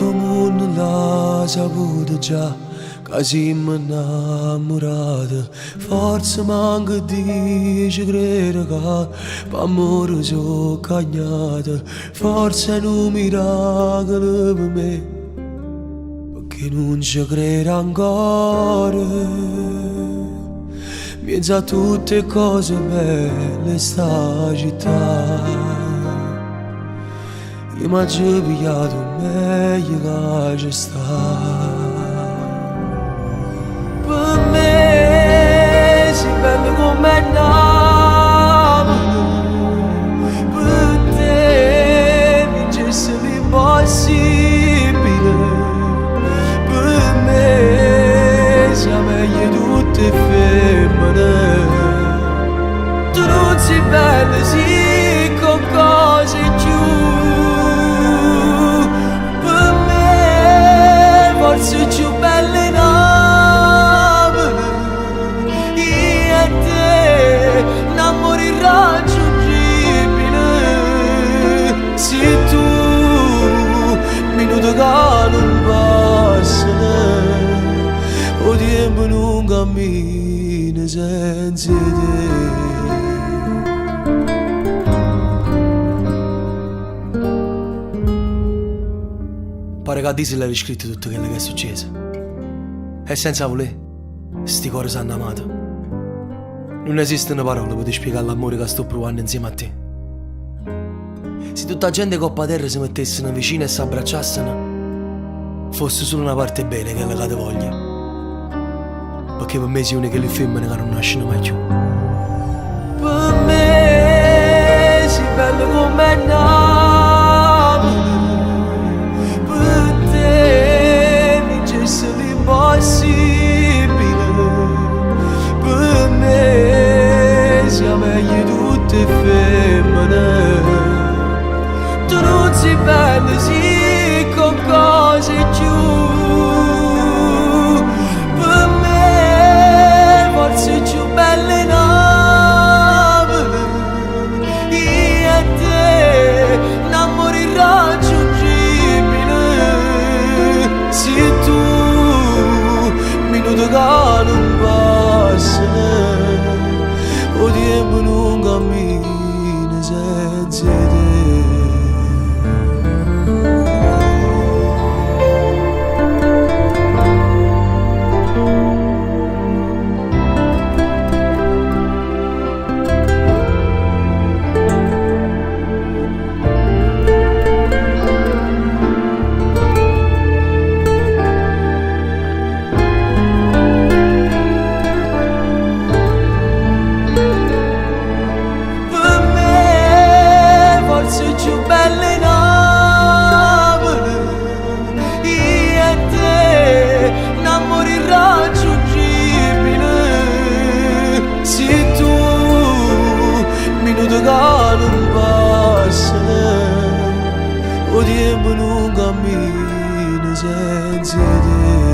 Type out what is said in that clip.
tutto mondo l'ha saputo già, che siamo innamorati. Forse manca di ci credere che per amore sono cagnata. Forse è un miracolo per me, perché non ci credo ancora. Mezzo a tutte cose belle sta città, io mi ho pigliato meglio che ci sta. Per me sei bello come Napoli, per te vincesse l'impossibile. Per me sei meglio tutte femmine. Tu non sei bella, sì, con cose giù. Per me forse più belle Napoli. Io e te, un amore irraggiungibile. Se tu, minuto che non passa, o tempo non cammina senza te. Pare che a Disney l'avevi scritto tutto quello che è successo. E senza voler, sti cuori s'hanno amato. Non esistono parole per spiegare l'amore che sto provando insieme a te. Se tutta la gente coppa terra si mettessero vicino e si abbracciassero, fosse solo una parte bene che la te voglia. Perché per me sei una che le femmine che non nascono mai più. Per me sei bello come Napoli. Per te vincesse l'impossibile. Per me sei meglio tutte femmine. Tu non sei bella, sì, con cose giù. Per me forse più belle Napoli. Io e te, un amore irraggiungibile. Se tu, minuto che non passa, o tempo non cammina senza te. Non passa, o tempo non cammina senza te.